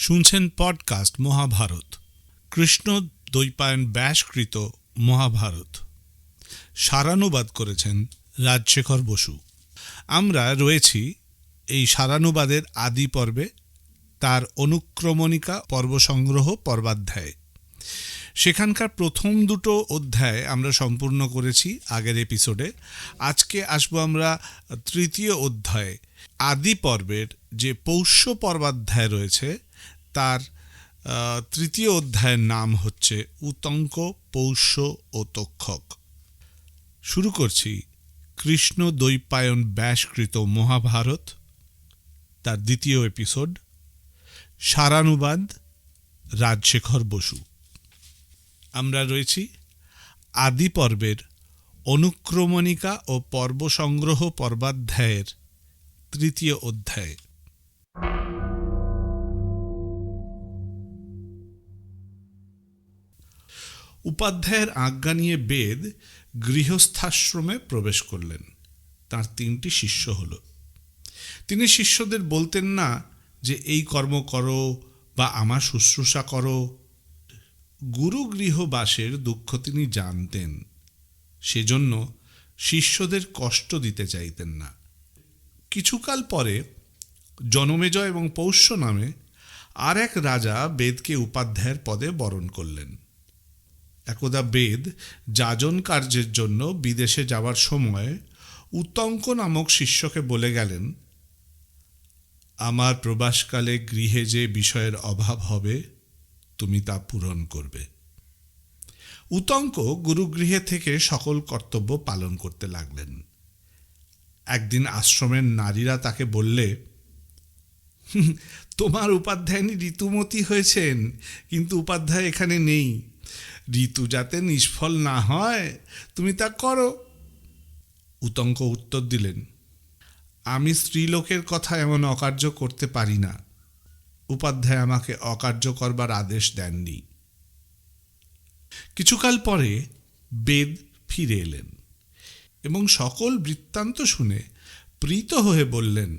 শুনছেন পডকাস্ট মহাভারত, কৃষ্ণ দ্বৈপায়ন ব্যাসকৃত মহাভারত। সারানুবাদ করেছেন রাজশেখর বসু। আমরা রয়েছি এই সারানুবাদের আদি পর্বে, তার অনুক্রমণিকা পর্বসংগ্রহ পর্বাধ্যায়ে। সেখানকার প্রথম দুটো অধ্যায় আমরা সম্পূর্ণ করেছি আগের এপিসোডে। আজকে আসবো আমরা তৃতীয় অধ্যায়ে। আদি পর্বের যে পৌষ্য পর্বাধ্যায় রয়েছে তার তৃতীয় অধ্যায়ের নাম হচ্ছে উতঙ্ক, পৌষ্য ও তক্ষক। শুরু করছি কৃষ্ণ দ্বৈপায়ন ব্যাসকৃত মহাভারত, তার দ্বিতীয় এপিসোড, সারানুবাদ রাজশেখর বসু। আমরা রয়েছি আদি পর্বের অনুক্রমণিকা ও পর্বসংগ্রহ পর্বাধ্যায়ের তৃতীয় অধ্যায়ে। উপাধ্যায়ের আজ্ঞা নিয়ে বেদ গৃহস্থাশ্রমে প্রবেশ করলেন। তার 3টি শিষ্য হল। তিনি শিষ্যদের বলতেন না যে এই কর্ম করো বা আমার শুশ্রূষা করো। গুরু গৃহবাসের দুঃখ তিনি জানতেন, সেজন্য শিষ্যদের কষ্ট দিতে চাইতেন না। কিছুকাল পরে জনমেজয় এবং পৌষ্য নামে আর এক রাজা বেদকে উপাধ্যায়ের পদে বরণ করলেন। একদা বেদ যাজন কার্যের জন্য বিদেশে যাওয়ার সময় উতঙ্ক নামক শিষ্যকে বলে গেলেন, আমার প্রবাসকালে গৃহে যে বিষয়ের অভাব হবে তুমি তা পূরণ করবে। উতঙ্ক গুরুগৃহে থেকে সকল কর্তব্য পালন করতে লাগলেন। একদিন আশ্রমের নারীরা তাকে বললে, তোমার উপাধ্যায়নী ঋতুমতী হয়েছেন, কিন্তু উপাধ্যায় এখানে নেই। ঋতু যাতে নিষ্ফল না হয় তুমি তা করো। উতঙ্ক উত্তর দিলেন, আমি স্ত্রীলোকের কথা এমন অকার্য করতে পারি না। উপাধ্যায় আমাকে অকার্য করবার আদেশ দেননি। কিছুকাল পরে বেদ ফিরে এলেন এবং সকল বৃত্তান্ত শুনে প্রীত হয়ে বললেন,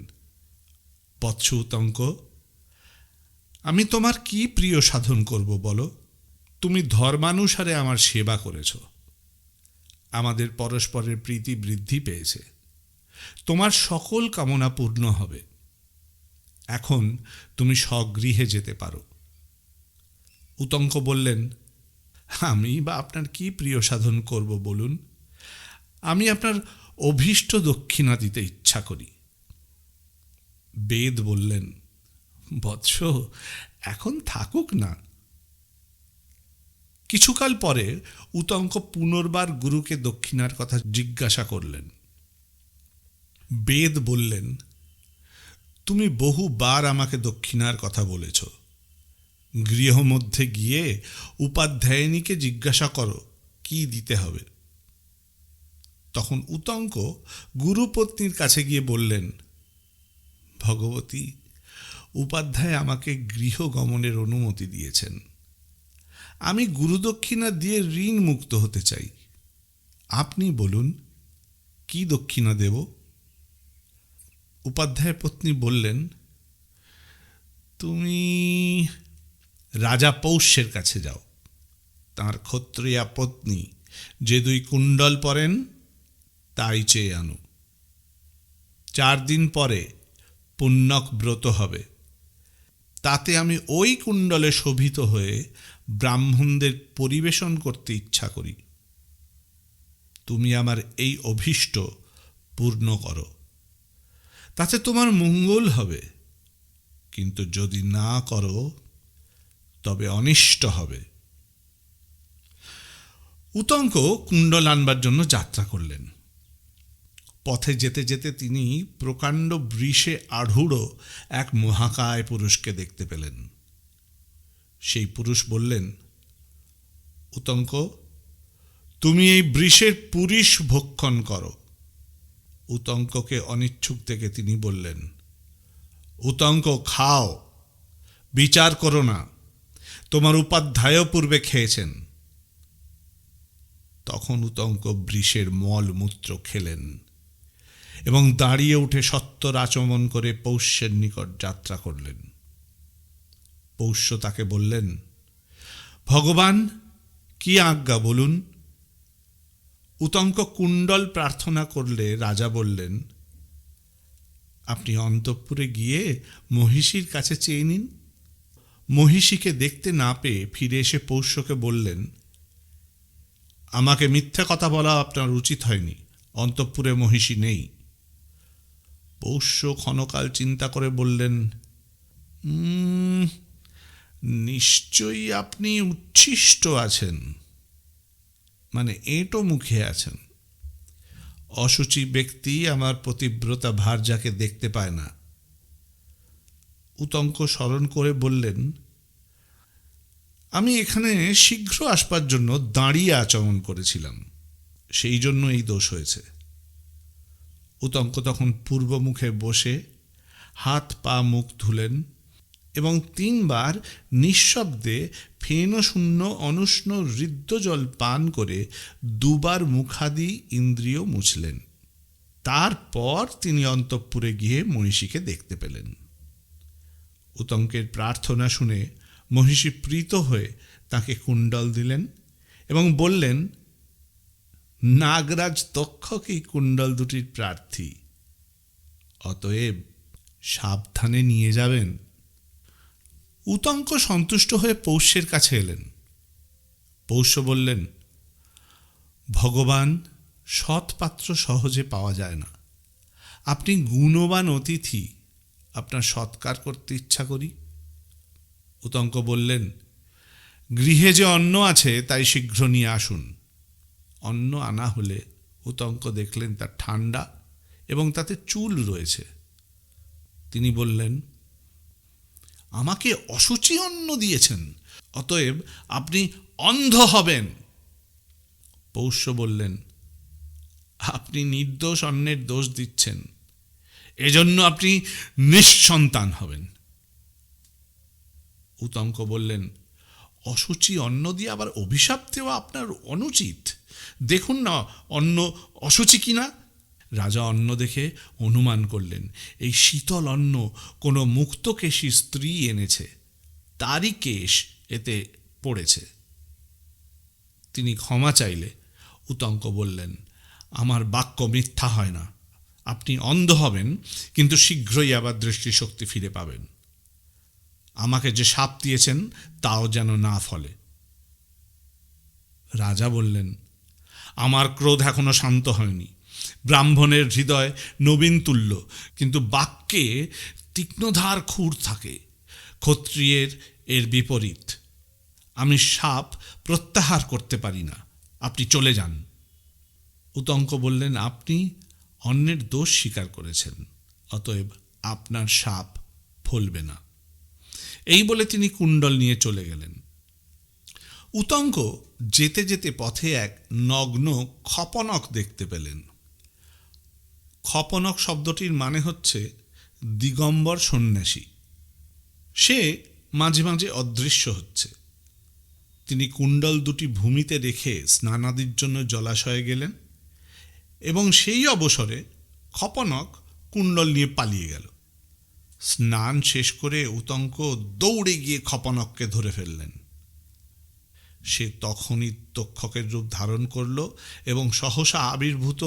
বৎস উতঙ্ক, আমি তোমার কি প্রিয় সাধন করব বলো? তুমি ধর্মানুসারে আমার সেবা করেছ, আমাদের পরস্পরের প্রীতি বৃদ্ধি পেয়েছে, তোমার সকল কামনা পূর্ণ হবে। এখন তুমি স্বগৃহে যেতে পারো। উতঙ্ক বললেন, আমি বা আপনার কি প্রিয় সাধন করব বলুন? আমি আপনার অভীষ্ট দক্ষিণা দিতে ইচ্ছা করি। বেদ বললেন, বৎস, এখন থাকুক না। কিছুকাল পরে উতঙ্ক পুনর্বার গুরুকে দক্ষিণার কথা জিজ্ঞাসা করলেন। বেদ বললেন, তুমি বহুবার আমাকে দক্ষিণার কথা বলেছ। গৃহ মধ্যে গিয়ে উপাধ্যায়নীকে জিজ্ঞাসা করো কি দিতে হবে। তখন উতঙ্ক গুরুপত্নীর কাছে গিয়ে বললেন, ভগবতী, উপাধ্যায় আমাকে গৃহ গমনের অনুমতি দিয়েছেন। আমি গুরুদক্ষিণা দিয়ে ঋণ মুক্ত হতে চাই। আপনি বলুন কি দক্ষিণা দেব? উপাধ্যায়ের পত্নী বললেন, তুমি রাজা পৌষ্যের কাছে যাও। তাঁর ক্ষত্রিয়া পত্নী যে 2 কুণ্ডল পরেন তাই চেয়ে আনো। 4 দিন পরে পুণ্যক ব্রত হবে। তাতে আমি ওই কুণ্ডলে শোভিত হয়ে ব্রাহ্মণদের পরিবেশন করতে ইচ্ছা করি। তুমি আমার এই অভীষ্ট পূর্ণ করো, তাতে তোমার মঙ্গল হবে, কিন্তু যদি না করো তবে অনিষ্ট হবে। উতঙ্ক কুণ্ডল আনবার জন্য যাত্রা করলেন। পথে যেতে যেতে তিনি প্রকাণ্ড বৃষে আঢ়ুড় এক মহাকায় পুরুষকে দেখতে পেলেন। সেই পুরুষ বললেন, উতঙ্ক, তুমি এই বৃষের পুরীষ ভক্ষণ করো। উতঙ্ককে অনিচ্ছুক থেকে তিনি বললেন, উতঙ্ক, খাও, বিচার করো না, তোমার উপাধ্যায়ও পূর্বে খেয়েছেন। তখন উতঙ্ক বৃষের মলমূত্র খেলেন এবং দাঁড়িয়ে উঠে সত্বর আচমন করে পৌষ্যের নিকট যাত্রা করলেন। পৌষ্য তাকে বললেন, ভগবান, কি আজ্ঞা বলুন। উতঙ্ক কুণ্ডল প্রার্থনা করলে রাজা বললেন, আপনি অন্তঃপুরে গিয়ে মহিষীর কাছে চেয়ে নিন। মহিষীকে দেখতে না পেয়ে ফিরে এসে পৌষ্যকে বললেন, আমাকে মিথ্যা কথা বলা আপনার উচিত হয়নি, অন্তঃপুরে মহিষী নেই। পৌষ্য ক্ষণকাল চিন্তা করে বললেন, নিশ্চয়ই আপনি উচ্ছিষ্ট আছেন, মানে এঁটো মুখে আছেন। অসুচি ব্যক্তি আমার পতিব্রতা ভার্যাকে দেখতে পায় না। উতঙ্ক স্মরণ করে বললেন, আমি এখানে শীঘ্র আসবার জন্য দাঁড়িয়ে আচরণ করেছিলাম, সেই জন্য এই দোষ হয়েছে। উতঙ্ক তখন পূর্বমুখে বসে হাত পা মুখ ধুলেন এবং 3 বার নিঃশব্দে ফেনশূন্য অনুষ্ণ হৃদ্যজল পান করে 2 বার মুখাদি ইন্দ্রিয় মুছলেন। তারপর তিনি অন্তঃপুরে গিয়ে মহিষীকে দেখতে পেলেন। উতঙ্কের প্রার্থনা শুনে মহিষী প্রীত হয়ে তাকে কুণ্ডল দিলেন এবং বললেন, নাগরাজ তক্ষকই কুণ্ডল দুটির প্রার্থী, অতএব সাবধানে নিয়ে যাবেন। উতঙ্ক সন্তুষ্ট হয়ে পৌষ্যের কাছে এলেন। পৌষ্য বললেন, ভগবান, সৎপাত্র সহজে পাওয়া যায় না। আপনি গুণবান অতিথি, আপনার সৎকার করতে ইচ্ছা করি। উতঙ্ক বললেন, গৃহে যে অন্ন আছে তাই শীঘ্র নিয়ে আসুন। অন্ন আনা হলে উতঙ্ক দেখলেন তা ঠান্ডা এবং তাতে চুল রয়েছে। তিনি বললেন, আমাকে অসুচি অন্ন দিয়েছেন, অতএব আপনি অন্ধ হবেন। পৌষ্য বললেন, আপনি নির্দোষ অন্যের দোষ দিচ্ছেন, এজন্য আপনি নিঃসন্তান হবেন। উতঙ্ক বললেন, অসুচি অন্ন দিয়ে আবার অভিশাপ দেওয়া আপনার অনুচিত। দেখুন না অন্ন অসুচি কিনা। রাজা অন্ন দেখে অনুমান করলেন এই শীতল অন্ন কোনো মুক্তকেশী স্ত্রী এনেছে, তারই কেশ এতে পড়েছে। তিনি ক্ষমা চাইলে উতঙ্ক বললেন, আমার বাক্য মিথ্যা হয় না। আপনি অন্ধ হবেন, কিন্তু শীঘ্রই আবার দৃষ্টিশক্তি ফিরে পাবেন। আমাকে যে শাপ দিয়েছেন তাও যেন না ফলে। রাজা বললেন, আমার ক্রোধ এখনো শান্ত হয়নি। ব্রাহ্মণের হৃদয় নবীন তুল্য, কিন্তু বাক্যে তীক্ষ্ণধার খুর থাকে। ক্ষত্রিয়ের এর বিপরীত। আমি শাপ প্রত্যাহার করতে পারি না, আপনি চলে যান। উতঙ্ক বললেন, আপনি অন্যের দোষ স্বীকার করেছেন, অতএব আপনার শাপ ফলবে না। এই বলে তিনি কুণ্ডল নিয়ে চলে গেলেন। উতঙ্ক যেতে যেতে পথে এক নগ্ন খপনক দেখতে পেলেন। খপনক শব্দটির মানে হচ্ছে দিগম্বর সন্ন্যাসী। সে মাঝে মাঝে অদৃশ্য হচ্ছে। তিনি কুণ্ডল দুটি ভূমিতে রেখে স্নানাদির জন্য জলাশয়ে গেলেন এবং সেই অবসরে খপনক কুণ্ডল নিয়ে পালিয়ে গেল। স্নান শেষ করে উতঙ্ক দৌড়ে গিয়ে খপনককে ধরে ফেললেন। সে তখনই তক্ষকের রূপ ধারণ করল এবং সহসা আবির্ভূত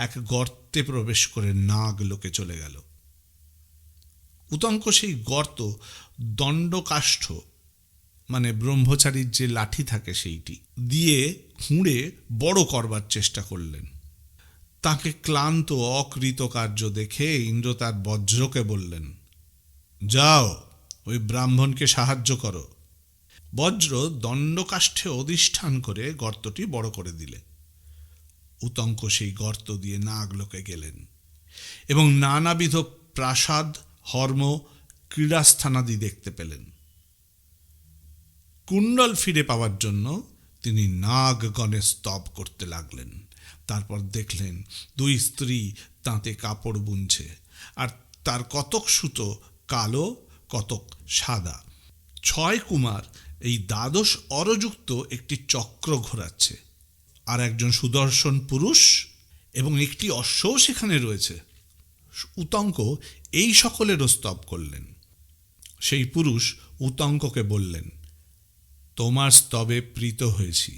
এক গর্তে প্রবেশ করে নাগলোকে চলে গেল। উতঙ্ক সেই গর্ত দণ্ডকাষ্ঠ, মানে ব্রহ্মচারীর যে লাঠি থাকে সেইটি দিয়ে খুঁড়ে বড় করবার চেষ্টা করলেন। তাকে ক্লান্ত অকৃতকার্য দেখে ইন্দ্র তার বজ্রকে বললেন, যাও ওই ব্রাহ্মণকে সাহায্য করো। বজ্র দণ্ডকাষ্ঠে অধিষ্ঠান করে গর্তটি বড় করে দিলে। উতঙ্ক সেই গর্ত দিয়ে নাগলোকে গেলেন এবং নানাবিধ প্রাসাদ, হর্ম, ক্রীড়াস্থানাদি দেখতে পেলেন। কুণ্ডল ফিরে পাওয়ার জন্য তিনি নাগগণে স্তব করতে লাগলেন। তারপর দেখলেন 2 স্ত্রী তাঁতে কাপড় বুনছে, আর তার কতক সুতো কালো, কতক সাদা। 6 কুমার এই দ্বাদশ অরযুক্ত একটি চক্র ঘোরাচ্ছে, আর একজন সুদর্শন পুরুষ এবং একটি অশ্বও সেখানে রয়েছে। উতঙ্ক এই সকলেরও স্তব করলেন। সেই পুরুষ উতঙ্ককে বললেন, তোমার স্তবে প্রীত হয়েছি,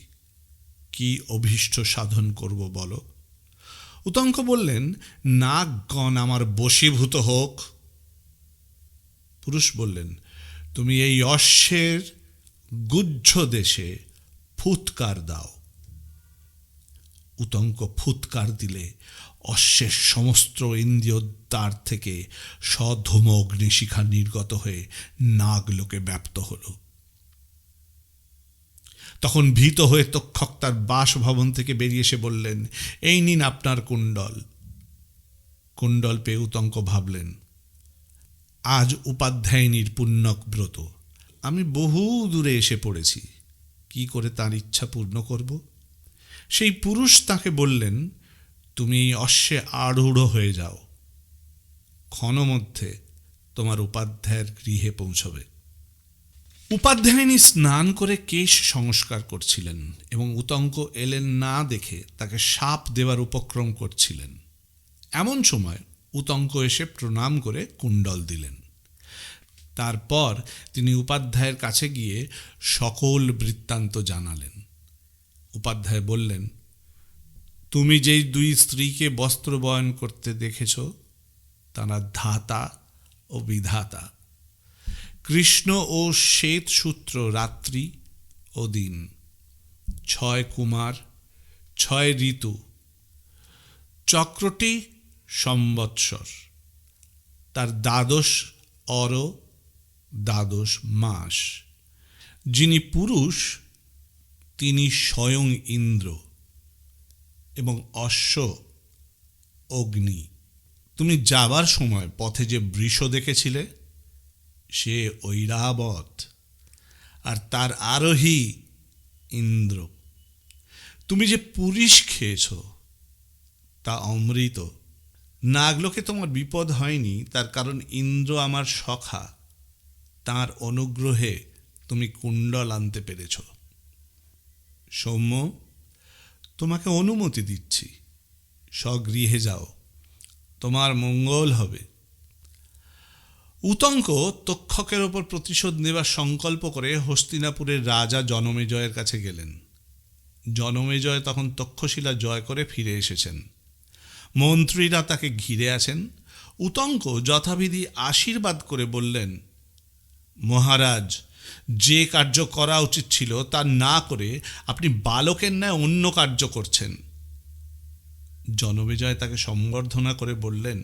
কি অভীষ্ট সাধন করব বলো। উতঙ্ক বললেন, নাগগণ আমার বশীভূত হোক। পুরুষ বললেন, তুমি এই অশ্বের গুহ্য দেশে ফুৎকার দাও। উতঙ্ক ফুৎকার দিলে অশ্বের সমস্ত ইন্দ্রিয় দ্বার থেকে সধূম অগ্নিশিখা নির্গত হয়ে নাগলোকে ব্যাপ্ত হল। তখন ভীত হয়ে তক্ষক তার বাসভবন থেকে বেরিয়ে এসে বললেন, এই নিন আপনার কুণ্ডল। কুণ্ডল পেয়ে উতঙ্ক ভাবলেন, আজ উপাধ্যায়িনীর পুণ্যক ব্রত, আমি বহু দূরে এসে পড়েছি, কি করে তার ইচ্ছা পূর্ণ করব। সেই পুরুষ তাকে বললেন, তুমি অশ্বে আরূঢ় হয়ে যাও, ক্ষণমধ্যে তোমার উপাধ্যায়ের গৃহে পৌঁছবে। উপাধ্যায়িনী স্নান করে কেশ সংস্কার করছিলেন এবং উতঙ্ক এলেন না দেখে তাকে শাপ দেওয়ার উপক্রম করছিলেন। এমন সময় উতঙ্ক এসে প্রণাম করে কুণ্ডল দিলেন। তারপর তিনি উপাধ্যায়ের কাছে গিয়ে সকল বৃত্তান্ত জানালেন। উপাধ্যায় বললেন, তুমি যেই দুই স্ত্রীকে বস্ত্র বয়ন করতে দেখেছ, তারা ধাতা ও বিধাতা। কৃষ্ণ ও শ্বেত সূত্র রাত্রি ও দিন, 6 কুমার, 6 ঋতু, চক্রটি সম্বৎসর, তার 12 অর, 12 মাস। যিনি পুরুষ তিনি স্বয়ং ইন্দ্র এবং অশ্ব অগ্নি। তুমি যাবার সময় পথে যে বৃষ দেখেছিলে, সে ঐরাবত, আর তার আরোহী ইন্দ্র। তুমি যে পুরিশ খেয়েছ, তা অমৃত। নাগলোকে তোমার বিপদ হয়নি, তার কারণ ইন্দ্র আমার সখা, তাঁর অনুগ্রহে তুমি কুণ্ডল আনতে পেরেছ। সৌম্য, তোমাকে অনুমতি দিচ্ছি, স্বগৃহে যাও, তোমার মঙ্গল হবে। উতঙ্ক তক্ষকের ওপর প্রতিশোধ নেবার সংকল্প করে হস্তিনাপুরের রাজা জনমেজয়ের কাছে গেলেন। জনমেজয় তখন তক্ষশিলা জয় করে ফিরে এসেছেন। মন্ত্রীরা তাকে ঘিরে আছেন। উতঙ্ক যথাবিধি আশীর্বাদ করে বললেন, মহারাজ, যে কার্য করা উচিত ছিল তা না করে আপনি বালকের ন্যায় অন্য কার্য করছেন। জনমেজয় তাকে সম্বর্ধনা করে বললেন,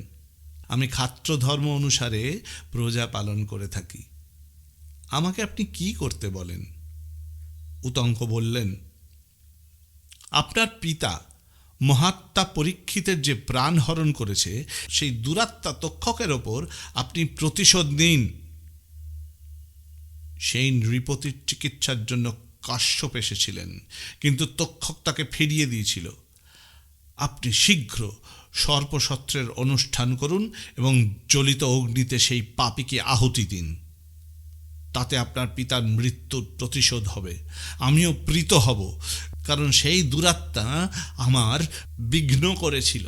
আমি ক্ষাত্র ধর্ম অনুসারে প্রজা পালন করে থাকি, আমাকে আপনি কি করতে বলেন। উতঙ্ক বললেন, আপনার পিতা মহাত্মা পরীক্ষিতের যে প্রাণ হরণ করেছে, সেই দুরাত্মা তক্ষকের ওপর আপনি প্রতিশোধ নিন। সেই নৃপতির চিকিৎসার জন্য কাশ্যপ এসেছিলেন, কিন্তু তক্ষক তাকে ফিরিয়ে দিয়েছিল। আপনি শীঘ্র সর্পসত্রের অনুষ্ঠান করুন এবং জ্বলিত অগ্নিতে সেই পাপীকে আহুতি দিন। তাতে আপনার পিতার মৃত্যুর প্রতিশোধ হবে। আমিও প্রীত হব, কারণ সেই দুরাত্মা আমার বিঘ্ন করেছিল।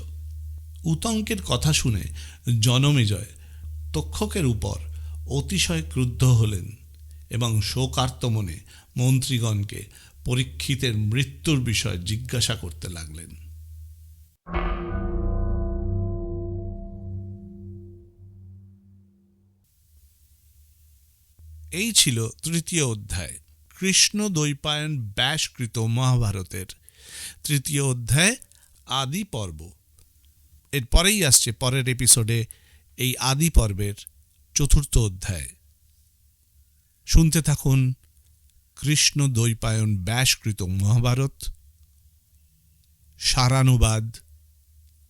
উতঙ্কের কথা শুনে জনমেজয় তক্ষকের উপর অতিশয় ক্রুদ্ধ হলেন এবং শোকার্ত মনে মন্ত্রীগণকে পরীক্ষিতের মৃত্যুর বিষয়ে জিজ্ঞাসা করতে লাগলেন। এই ছিল তৃতীয় অধ্যায়, কৃষ্ণ দ্বৈপায়ন ব্যাসকৃত মহাভারতের তৃতীয় অধ্যায়, আদি পর্ব। এরপরেই আসছে পরের এপিসোডে এই আদি পর্বের চতুর্থ অধ্যায়। শুনতে থাকুন কৃষ্ণ দ্বৈপায়ন ব্যাসকৃত মহাভারত, সারানুবাদ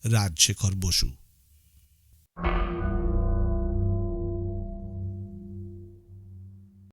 রাজশেখর বসু।